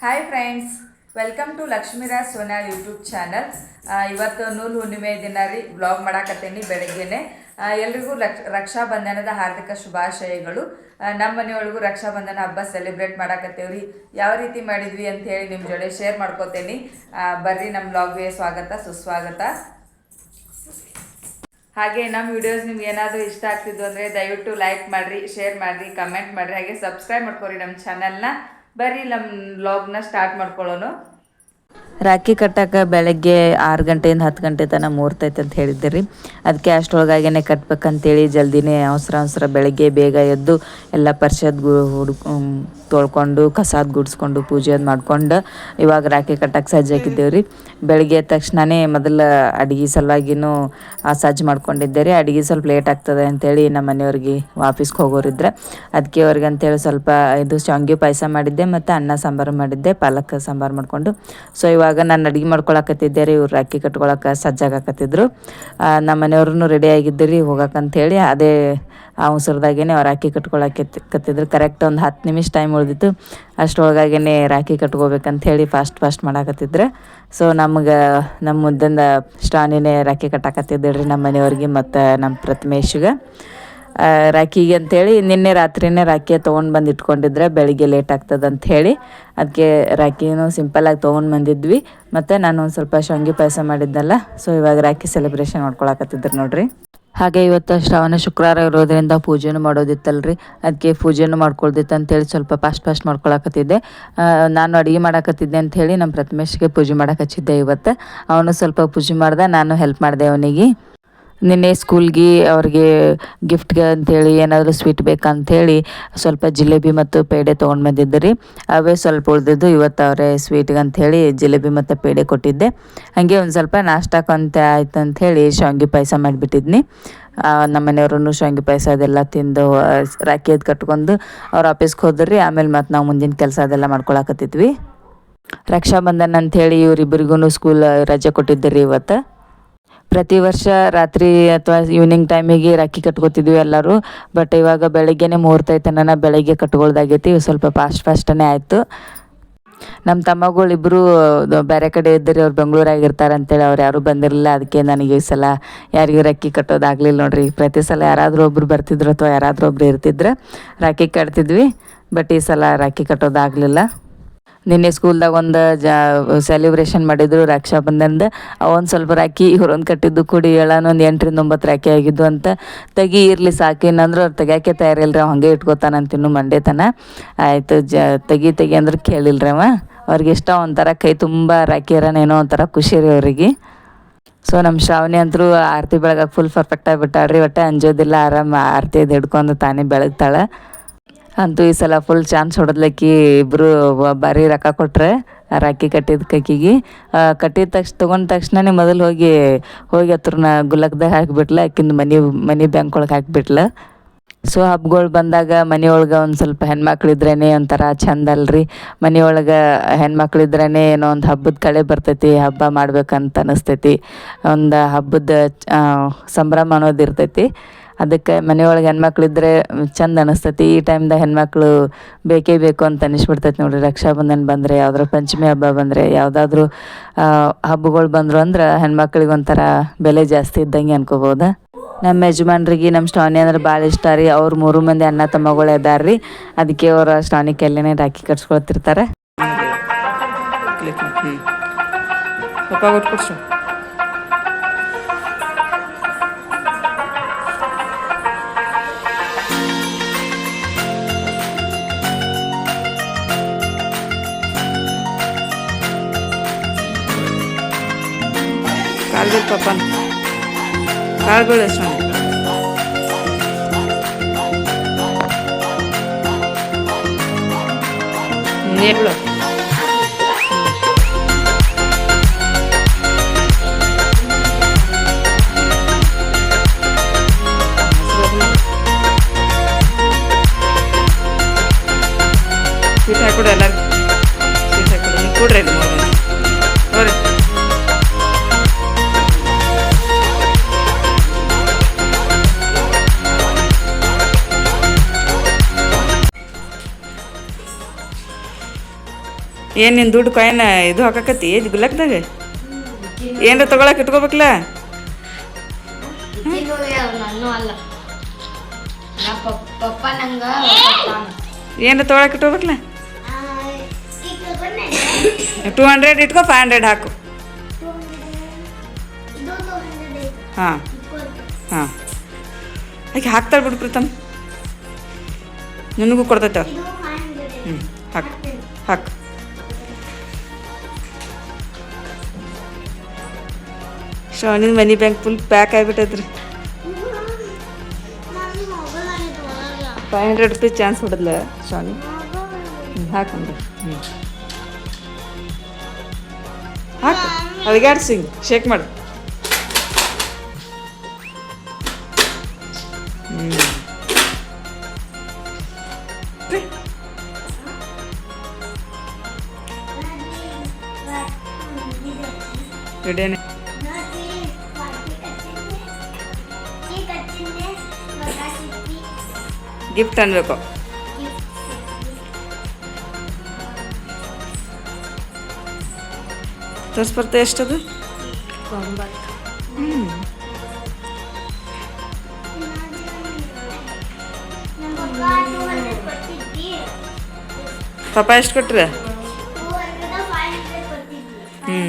Hi friends, welcome to Lakshmiraj ಸೋನಾಳ್ YouTube channel. ಇವತ್ತು ನೂಲು ಹುಣ್ಣಿಮೆ ದಿನ ರೀ ವ್ಲಾಗ್ ಮಾಡಾಕತ್ತೀನಿ ಬೆಳಗ್ಗೆನೆ. ಎಲ್ರಿಗೂ ರಕ್ಷಾಬಂಧನದ ಹಾರ್ದಿಕ ಶುಭಾಶಯಗಳು. ನಮ್ಮ ಮನೆಯೊಳಗೂ ರಕ್ಷಾಬಂಧನ ಹಬ್ಬ ಸೆಲೆಬ್ರೇಟ್ ಮಾಡಾಕತ್ತೇವ್ರಿ. ಯಾವ ರೀತಿ ಮಾಡಿದ್ವಿ ಅಂತ ಹೇಳಿ ನಿಮ್ಮ ಜೊತೆ ಶೇರ್ ಮಾಡ್ಕೋತೀನಿ. ಬರ್ರಿ ನಮ್ಮ ವ್ಲಾಗ್ಗೆ ಸ್ವಾಗತ ಸುಸ್ವಾಗತ. ಹಾಗೆ ನಮ್ಮ ವಿಡಿಯೋಸ್ ನಿಮ್ಗೆ ಏನಾದರೂ ಇಷ್ಟ ಆಗ್ತಿದ್ದು ಅಂದರೆ ದಯವಿಟ್ಟು ಲೈಕ್ ಮಾಡಿರಿ, ಶೇರ್ ಮಾಡಿರಿ, ಕಮೆಂಟ್ ಮಾಡಿರಿ, ಹಾಗೆ ಸಬ್ಸ್ಕ್ರೈಬ್ ಮಾಡ್ಕೊರಿ ನಮ್ಮ ಚಾನಲ್ನ. ಬರ್ರಿ ನಮ್ಮ ವ್ಲಾಗ್ನ ಸ್ಟಾರ್ಟ್ ಮಾಡ್ಕೊಳ್ಳೋಣ. ರಾಖಿ ಕಟ್ಟಕ್ಕೆ ಬೆಳಗ್ಗೆ 6 ಗಂಟೆಯಿಂದ 10 ಗಂಟೆ ತನಕ ಮುಹೂರ್ತ ಐತೆ ಅಂತ ಹೇಳಿದ್ದೆ ರೀ. ಅದಕ್ಕೆ ಅಷ್ಟರೊಳಗಾಗೇ ಕಟ್ಬೇಕಂತೇಳಿ ಜಲ್ದಿನೇ ಅವಸರ ಬೆಳಗ್ಗೆ ಬೇಗ ಎದ್ದು ಎಲ್ಲ ಪರಿಷತ್ ತೊಳ್ಕೊಂಡು ಕಸಾದ ಗುಡಿಸ್ಕೊಂಡು ಪೂಜೆ ಅದು ಮಾಡ್ಕೊಂಡು ಇವಾಗ ರಾಖಿ ಕಟ್ಟಕ್ಕೆ ಸಜ್ಜಾಕಿದ್ದೇವೆ ರೀ. ಬೆಳಗ್ಗೆ ಎದ್ದ ತಕ್ಷಣವೇ ಮೊದಲು ಅಡುಗೆ ಸಲುವಾಗಿನೂ ಸಜ್ಜು ಮಾಡ್ಕೊಂಡಿದ್ದೆ ರೀ. ಅಡುಗೆ ಸ್ವಲ್ಪ ಲೇಟ್ ಆಗ್ತದೆ ಅಂತೇಳಿ ನಮ್ಮ ಮನೆಯವ್ರಿಗೆ ಆಫೀಸ್ಗೆ ಹೋಗೋರಿದ್ರೆ ಅದಕ್ಕೆ ಅವ್ರಿಗೆ ಅಂತೇಳಿ ಸ್ವಲ್ಪ ಇದು ಶಾವಿಗೆ ಪಾಯಸ ಮಾಡಿದ್ದೆ ಮತ್ತು ಅನ್ನ ಸಾಂಬಾರು ಮಾಡಿದ್ದೆ, ಪಾಲಕ್ ಸಾಂಬಾರು ಮಾಡಿಕೊಂಡು. ಸೊ ಇವಾಗ ನಾನು ಅಡುಗೆ ಮಾಡ್ಕೊಳಕತ್ತಿದ್ದೆ ರೀ. ಇವ್ರು ರಾಖಿ ಕಟ್ಕೊಳಕ್ಕೆ ಸಜ್ಜಾಗತ್ತಿದ್ರು. ನಮ್ಮ ಮನೆಯವ್ರೂ ರೆಡಿ ಆಗಿದ್ದೆ ರೀ ಹೋಗಕ್ಕಂಥೇಳಿ. ಅದೇ ಅವಸರದಾಗೇ ಅವ್ರು ರಾಖಿ ಕಟ್ಕೊಳಕತ್ತಿದ್ರು. ಕರೆಕ್ಟ್ ಒಂದು 10 ನಿಮಿಷ ಟೈಮ್ ಉಳಿದಿತ್ತು. ಅಷ್ಟರೊಳಗಾಗೇ ರಾಖಿ ಕಟ್ಕೋಬೇಕಂಥೇಳಿ ಫಾಸ್ಟ್ ಮಾಡಾಕತ್ತಿದ್ರು. ಸೊ ನಮ್ಮ ಮುದ್ದಿಂದ ಸ್ಟಾನಿನೇ ರಾಖಿ ಕಟ್ಟಾಕತ್ತಿದ್ದೆ ನಮ್ಮ ಮನೆಯವ್ರಿಗೆ ಮತ್ತು ನಮ್ಮ ಪ್ರತಿಮೇಶ್ಗೆ ರಾಖಿಗೆ ಅಂಥೇಳಿ ನಿನ್ನೆ ರಾತ್ರಿನೇ ರಾಖಿ ತೊಗೊಂಡು ಬಂದು ಇಟ್ಕೊಂಡಿದ್ರೆ ಬೆಳಿಗ್ಗೆ ಲೇಟ್ ಆಗ್ತದೆ ಅಂಥೇಳಿ ಅದಕ್ಕೆ ರಾಖಿನೂ ಸಿಂಪಲ್ಲಾಗಿ ತೊಗೊಂಡು ಬಂದಿದ್ವಿ. ಮತ್ತು ನಾನು ಒಂದು ಸ್ವಲ್ಪ ಶಾವಿಗೆ ಪಾಯಸ ಮಾಡಿದ್ದಲ್ಲ. ಸೊ ಇವಾಗ ರಾಖಿ ಸೆಲೆಬ್ರೇಷನ್ ಮಾಡ್ಕೊಳಕತ್ತಿದ್ರು ನೋಡ್ರಿ. ಹಾಗೆ ಇವತ್ತು ಶ್ರಾವಣ ಶುಕ್ರವಾರ ಇರೋದ್ರಿಂದ ಪೂಜೆನೂ ಮಾಡೋದಿತ್ತಲ್ರಿ. ಅದಕ್ಕೆ ಪೂಜೆನೂ ಮಾಡ್ಕೊಳ್ದಿತ್ತು ಅಂತೇಳಿ ಸ್ವಲ್ಪ ಫಾಸ್ಟ್ ಮಾಡ್ಕೊಳಕತ್ತಿದ್ದೆ. ನಾನು ಅಡುಗೆ ಮಾಡಾಕತ್ತಿದ್ದೆ ಅಂಥೇಳಿ ನಮ್ಮ ಪ್ರತಿಮೇಶ್ಗೆ ಪೂಜೆ ಮಾಡಕ್ಕೆ ಹಚ್ಚಿದ್ದೆ ಇವತ್ತು. ಅವನು ಸ್ವಲ್ಪ ಪೂಜೆ ಮಾಡ್ದೆ, ನಾನು ಹೆಲ್ಪ್ ಮಾಡಿದೆ ಅವನಿಗೆ. ನಿನ್ನೆ ಸ್ಕೂಲ್ಗೆ ಅವ್ರಿಗೆ ಗಿಫ್ಟ್ಗೆ ಅಂಥೇಳಿ ಏನಾದರೂ ಸ್ವೀಟ್ ಬೇಕಂಥೇಳಿ ಸ್ವಲ್ಪ ಜಿಲೇಬಿ ಮತ್ತು ಪೇಡೆ ತೊಗೊಂಡು ಬಂದಿದ್ದೆ ರೀ. ಅವೇ ಸ್ವಲ್ಪ ಉಳಿದಿದ್ದು. ಇವತ್ತು ಅವರೇ ಸ್ವೀಟ್ಗೆ ಅಂಥೇಳಿ ಜಿಲೇಬಿ ಮತ್ತು ಪೇಡೆ ಕೊಟ್ಟಿದ್ದೆ. ಹಾಗೆ ಒಂದು ಸ್ವಲ್ಪ ನಾಷ್ಟಕ್ಕಂತ ಆಯ್ತು ಅಂಥೇಳಿ ಶಾವಿಗೆ ಪಾಯಸ ಮಾಡಿಬಿಟ್ಟಿದ್ನಿ. ನಮ್ಮ ಮನೆಯವ್ರೂ ಶಾವಿಗೆ ಪಾಯಸ ಅದೆಲ್ಲ ತಿಂದು ರಾಖಿ ಅದು ಕಟ್ಕೊಂಡು ಅವ್ರು ಆಫೀಸ್ಗೆ ಹೋದ್ರಿ. ಆಮೇಲೆ ಮತ್ತು ನಾವು ಮುಂದಿನ ಕೆಲಸ ಅದೆಲ್ಲ ಮಾಡ್ಕೊಳಕತ್ತಿದ್ವಿ. ರಕ್ಷಾಬಂಧನ ಅಂಥೇಳಿ ಇವರಿಬ್ಬರಿಗೂ ಸ್ಕೂಲ್ ರಜೆ ಕೊಟ್ಟಿದ್ದೆ ರೀ ಇವತ್ತು. ಪ್ರತಿ ವರ್ಷ ರಾತ್ರಿ ಅಥವಾ ಈವ್ನಿಂಗ್ ಟೈಮಿಗೆ ರಾಖಿ ಕಟ್ಕೋತಿದ್ವಿ ಎಲ್ಲರೂ. ಬಟ್ ಇವಾಗ ಬೆಳಗ್ಗೆನೇ ಮುಹೂರ್ತ ಐತೆ ಬೆಳಗ್ಗೆ ಕಟ್ಕೊಳ್ದಾಗೈತಿ. ಸ್ವಲ್ಪ ಫಾಸ್ಟನೇ ಆಯಿತು. ನಮ್ಮ ತಮ್ಮಗಳಿಬ್ಬರು ಬೇರೆ ಕಡೆ ಇದ್ದರೆ ಅವ್ರು ಬೆಂಗಳೂರಾಗಿರ್ತಾರೆ ಅಂತೇಳಿ ಅವ್ರು ಯಾರೂ ಬಂದಿರಲಿಲ್ಲ. ಅದಕ್ಕೆ ನನಗೆ ಈ ಸಲ ಯಾರಿಗೂ ರಾಖಿ ಕಟ್ಟೋದಾಗಲಿಲ್ಲ ನೋಡ್ರಿ. ಪ್ರತಿ ಸಲ ಯಾರಾದರೂ ಒಬ್ರು ಬರ್ತಿದ್ರು ಅಥವಾ ಯಾರಾದರೂ ಒಬ್ರು ಇರ್ತಿದ್ರೆ ರಾಖಿ ಕಟ್ತಿದ್ವಿ. ಬಟ್ ಈ ಸಲ ರಾಖಿ ಕಟ್ಟೋದಾಗಲಿಲ್ಲ. ನಿನ್ನೆ ಸ್ಕೂಲ್ದಾಗ ಒಂದು ಸೆಲೆಬ್ರೇಷನ್ ಮಾಡಿದ್ರು ರಕ್ಷಾಬಂಧನದ. ಒಂದು ಸ್ವಲ್ಪ ರಾಖಿ ಇವ್ರೊಂದು ಕಟ್ಟಿದ್ದು ಕೂಡಿ ಒಂದು 8ರಿಂದ 9 ರಾಖಿ ಆಗಿದ್ದು ಅಂತ. ಇರಲಿ ಸಾಕು, ಇನ್ನಂದ್ರೆ ಅವ್ರು ತೆಗಿಯೋಕ್ಕೆ ತಯಾರಿಲ್ಲರಿ. ಅವ ಹಾಗೆ ಇಟ್ಕೋತಾನಂತ ಇನ್ನು ಮಂಡೇ ತನ. ಆಯಿತು ತೆಗಿ ಅಂದ್ರೆ ಕೇಳಿಲ್ರಿ ಅವ. ಅವ್ರಿಗೆ ಇಷ್ಟ ಒಂಥರ ಕೈ ತುಂಬ ರಾಖಿ ಇರೋನೇನೋ ಒಂಥರ ಖುಷಿ ರೀ ಅವರಿಗೆ. ಸೊ ನಮ್ಮ ಶ್ರಾವಣಿ ಅಂತರೂ ಆರತಿ ಬೆಳಗಕ್ಕೆ ಫುಲ್ ಪರ್ಫೆಕ್ಟ್ ಆಗಿಬಿಟ್ಟಾಳ್ರಿ. ಒಟ್ಟೆ ಅಂಜೋದಿಲ್ಲ, ಆರಾಮ ಆರತಿ ಅದು ಹಿಡ್ಕೊಂಡು ತಾನೇ ಬೆಳಗ್ತಾಳೆ. ಅಂತೂ ಈ ಸಲ ಫುಲ್ ಚಾನ್ಸ್ ಹೊಡೆದ್ಲಕ್ಕಿ. ಇಬ್ಬರು ಭಾರಿ ರೊಕ್ಕ ಕೊಟ್ರೆ ರಾಖಿ ಕಟ್ಟಿದ ಕೈಕಿಗೆ. ಕಟ್ಟಿದ ತೊಗೊಂಡ ತಕ್ಷಣನೇ ಮೊದಲು ಹೋಗಿ ಹತ್ರನ ಗುಲಕ್ದಾಗ ಹಾಕಿಬಿಟ್ಲ. ಆಕಿಂದು ಮನೆ ಬ್ಯಾಂಕ್ ಒಳಗೆ ಹಾಕಿಬಿಟ್ಲ. ಸೊ ಹಬ್ಬಗಳು ಬಂದಾಗ ಮನೆಯೊಳಗೆ ಒಂದು ಸ್ವಲ್ಪ ಹೆಣ್ಮಕ್ಳಿದ್ರೇ ಒಂಥರ ಚಂದ ಅಲ್ರಿ. ಮನೆಯೊಳಗೆ ಹೆಣ್ಮಕ್ಳಿದ್ರೇ ಏನೋ ಒಂದು ಹಬ್ಬದ ಕಳೆ ಬರ್ತೈತಿ. ಹಬ್ಬ ಮಾಡ್ಬೇಕಂತ ಅನ್ನಿಸ್ತೈತಿ. ಒಂದು ಹಬ್ಬದ ಸಂಭ್ರಮ ಅನ್ನೋದು ಇರ್ತೈತಿ. ಅದಕ್ಕೆ ಮನೆಯೊಳಗೆ ಹೆಣ್ಮಕ್ಳಿದ್ರೆ ಚಂದ ಅನ್ನಿಸ್ತೈತಿ. ಈ ಟೈಮ್ದಾಗ ಹೆಣ್ಮಕ್ಳು ಬೇಕೇ ಬೇಕು ಅಂತ ಅನ್ನಿಸ್ಬಿಡ್ತೈತಿ ನೋಡಿರಿ. ರಕ್ಷಾಬಂಧನ ಬಂದರೆ, ಯಾವುದ್ರ ಪಂಚಮಿ ಹಬ್ಬ ಬಂದರೆ, ಯಾವುದಾದ್ರೂ ಹಬ್ಬಗಳು ಬಂದರು ಅಂದ್ರೆ ಹೆಣ್ಮಕ್ಳಿಗೆ ಒಂಥರ ಬೆಲೆ ಜಾಸ್ತಿ ಇದ್ದಂಗೆ ಅನ್ಕೋಬೋದು. ನಮ್ಮ ಯಜಮಾನ್ರಿಗೆ ನಮ್ಮ ಸ್ಟಾನಿ ಅಂದ್ರೆ ಭಾಳ ಇಷ್ಟ ರೀ. ಅವ್ರು 3 ಮಂದಿ ಅಣ್ಣ ತಮ್ಮಗಳು ಇದ್ದಾರೆ ರೀ. ಅದಕ್ಕೆ ಅವ್ರು ಸ್ಟಾನಿ ಕೆಲ್ಲೆನೇ ರಾಖಿ ಕಟ್ಸ್ಕೊಳ್ತಿರ್ತಾರೆ. ಕಾಲ್ಬೇಲ್ ಪಪ್ಪನ್ ಕಾಳ್ಬೇಳೆ ಎಷ್ಟು ನೇರ್ಳು ಸ್ವೀಟ್ ಹಾಕೊಡು. ಎಲ್ಲರೂ ಸ್ವೀಟ್ ಹಾಕೊಡು. ನೀವು ಕೊಡ್ರಿ ಇದು ನೋಡ್ರಿ. ಏನು ನಿನ್ನ ದುಡ್ಡು ಕಾಯಿನ ಇದು ಹಾಕಕತ್ತಿ ಗುಲಾಕ್ದಾಗ ಏನರ ತೊಗೊಳಕ್ಕೆ ಇಟ್ಕೋಬೇಕಲ್ಲ. ನಾನು ಅಲ್ಲ ಪಪ್ಪ ನಂಗ ಏನರ ತೊಗೊಳಕ್ಕೆ ಇಟ್ಕೋಬೇಕಲ್ಲ. 200 ಇಟ್ಕೋ, 500 ಹಾಕು. ಹಾಂ ಹಾಂ ಆಕೆ ಹಾಕ್ತಾಳೆ ಬಿಡು ಪ್ರೀತಮ್, ನಿನಗೂ ಕೊಡ್ತೈತೆ ಅವ್ರು. ಹ್ಞೂ ಹಾಕು ಹಾಕು. ಶ್ರಾವಣಿನ ಮನಿ ಬ್ಯಾಂಕ್ ಫುಲ್ ಪ್ಯಾಕ್ ಆಗಿಬಿಟ್ಟೈತ್ರಿ. 500 ರೂಪೀಸ್ ಚಾನ್ಸ್ ಹೊಡೆದ್ಲ ಶ್ರಾವಣಿ. ಹ್ಞೂ ಹಾಕಂದ್ರೆ ಹ್ಞೂ ಹಾಕು. ಅವಿಗಾಡ್ಸಿ ಶೇಕ್ ಮಾಡು. ರೆಡಿನೇ ಗಿಫ್ಟ್ ಅನ್ಬೇಕು. ತೋರಿಸ್ಬರ್ತೆ ಎಷ್ಟದು? 90. ಪಾಪ ಎಷ್ಟು ಕೊಟ್ರೆ? ಹ್ಞೂ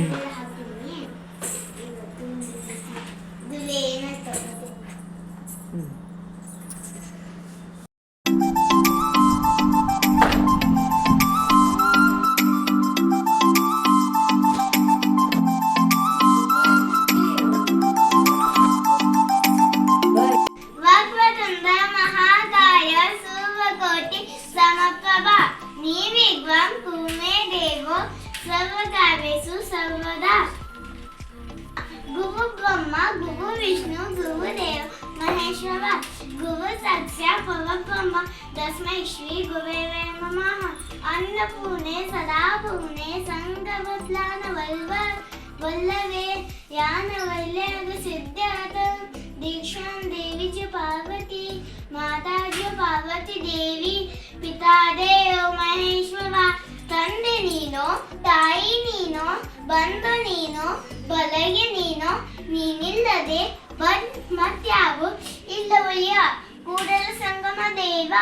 ವಕ್ರತುಂಡ ಮಹಾಕಾಯ ಸರ್ವಕೋಟಿ ಸಮಪ್ರಭ ನಿರ್ವಿಘ್ನಂ ಕುರ್ಮೇ ದೇವೋ ಸರ್ವಕಾರ್ಯೇಷು ಸರ್ವದಾ. ಗುರು ಬ್ರಹ್ಮ ಗುರು ವಿಷ್ಣು ಗುರು ದೇವ ಮಹೇಶ್ವರ ಗುರು ಸಾಕ್ಷಾತ್ ಪರಬ್ರಹ್ಮ ತಸ್ಮೈ ಶ್ರೀ ಗುರುವೇ ನಮಃ. ಅನ್ನಪೂರ್ಣೆ ಸದಾಪೂರ್ಣೆ ಸಂಗವತ್ಲಾನ ವಲ್ಲವೇ ಯಾನ ವಲ್ಯಗ ಸಿದ್ಧಾತ दीक्षां देवी च पार्वती माता च पार्वती देवी पिता देव महेश्वरा. ತಂದೆ ನೀನು, ತಾಯಿ ನೀನು, ಬಂಧು ನೀನು, ಬಲಗೆ ನೀನು, ನೀನಿಲ್ಲದೆ ಮತ್ಯಾವು ಇಲ್ಲವಯ್ಯ. ಕೂಡಲ ಸಂಗಮ ದೇವ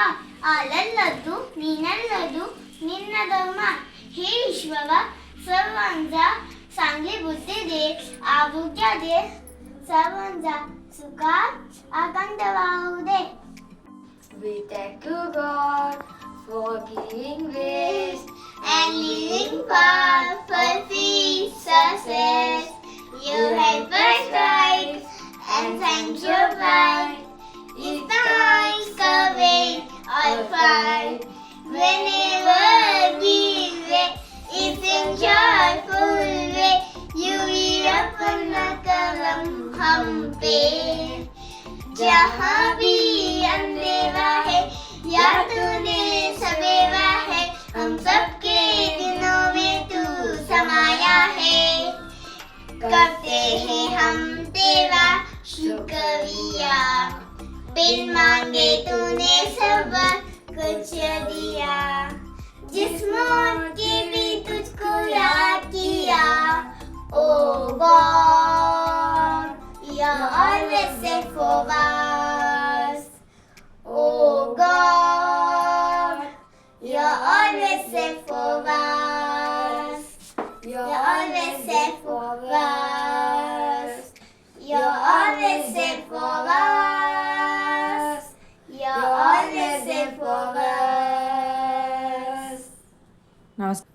ಅಲ್ಲಲ್ಲದ್ದು ನೀನಲ್ಲದು ನಿನ್ನ ಧರ್ಮ. ಹೇ ಈಶ್ವರ ಸರ್ವಂಜ चांगली बुद्धी दे, आरोग्य दे, सर्वांचा सुखात आनंद वाहू दे. We thank you God for giving grace and living path for peace, success. You help us right and thank you right. If times away or fight, whenever give way, it's in joyful way. You will अपना करम हम पे. जहाँ भी अंधेरा है या तूने सवेरा है, हम सबके दिनों में तू समाया है. करते हैं हम तेरा शुक्रिया, बिन मांगे तूने सब कुछ दिया. जिस मौत के भी तुझको याद किया, oh God, you're always there for us. Oh God, you're always there for us. You're always there for us. You're always there for us. You're always there for us. ನಮಸ್ಕಾರ.